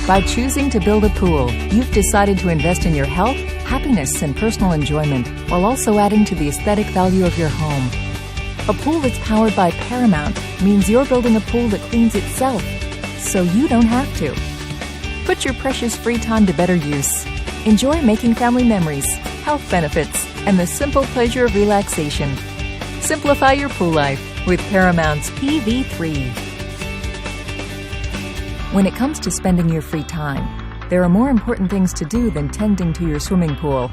By choosing to build a pool, you've decided to invest in your health, happiness, and personal enjoyment, while also adding to the aesthetic value of your home. A pool that's powered by Paramount means you're building a pool that cleans itself, so you don't have to. Put your precious free time to better use. Enjoy making family memories, health benefits, and the simple pleasure of relaxation. Simplify your pool life with Paramount's PV3. When it comes to spending your free time, there are more important things to do than tending to your swimming pool.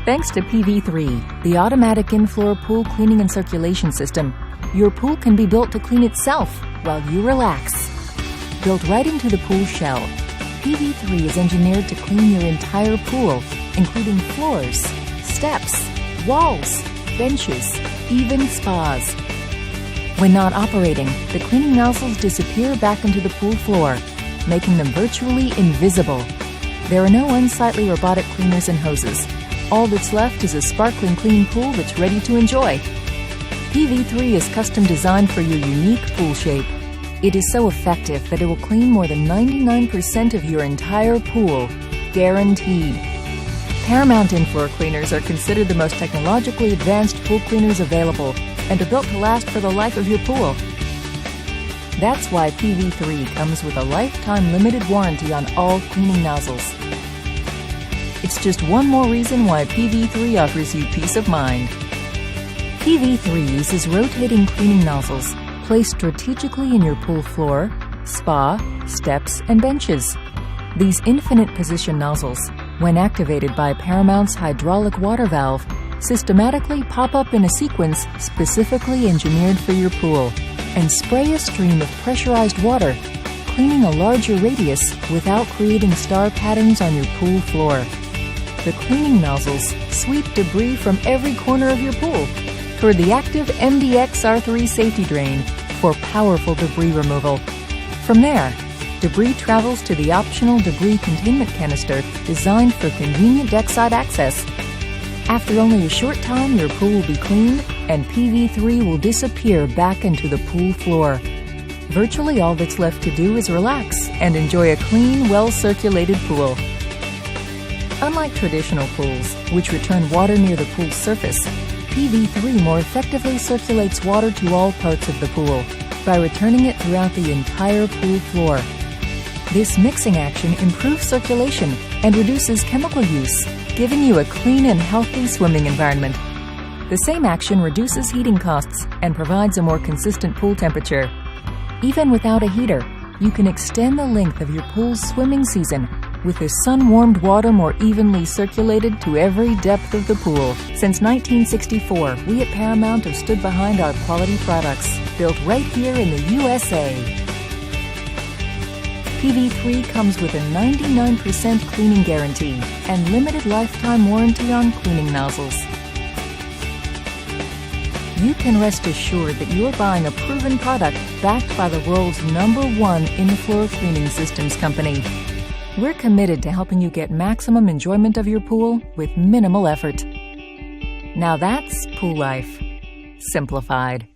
Thanks to PV3, the automatic in-floor pool cleaning and circulation system, your pool can be built to clean itself while you relax. Built right into the pool shell, PV3 is engineered to clean your entire pool, including floors, steps, walls, benches, even spas. When not operating, the cleaning nozzles disappear back into the pool floor, making them virtually invisible. There are no unsightly robotic cleaners and hoses. All that's left is a sparkling clean pool that's ready to enjoy. PV3 is custom designed for your unique pool shape. It is so effective that it will clean more than 99% of your entire pool, guaranteed. Paramount in-floor cleaners are considered the most technologically advanced pool cleaners available and are built to last for the life of your pool. That's why PV3 comes with a lifetime limited warranty on all cleaning nozzles. It's just one more reason why PV3 offers you peace of mind. PV3 uses rotating cleaning nozzles placed strategically in your pool floor, spa, steps, and benches. These infinite position nozzles, when activated by Paramount's hydraulic water valve, systematically pop up in a sequence specifically engineered for your pool and spray a stream of pressurized water, cleaning a larger radius without creating star patterns on your pool floor. The cleaning nozzles sweep debris from every corner of your pool toward the active MDX R3 safety drain for powerful debris removal. From there, debris travels to the optional debris containment canister designed for convenient deckside access. After only a short time, your pool will be cleaned and PV3 will disappear back into the pool floor. Virtually all that's left to do is relax and enjoy a clean, well-circulated pool. Unlike traditional pools, which return water near the pool's surface, PV3 more effectively circulates water to all parts of the pool by returning it throughout the entire pool floor. This mixing action improves circulation and reduces chemical use, giving you a clean and healthy swimming environment. The same action reduces heating costs and provides a more consistent pool temperature. Even without a heater, you can extend the length of your pool's swimming season with the sun-warmed water more evenly circulated to every depth of the pool. Since 1964, we at Paramount have stood behind our quality products, built right here in the USA. PV3 comes with a 99% cleaning guarantee and limited lifetime warranty on cleaning nozzles. You can rest assured that you're buying a proven product backed by the world's #1 in-floor cleaning systems company. We're committed to helping you get maximum enjoyment of your pool with minimal effort. Now that's pool life simplified.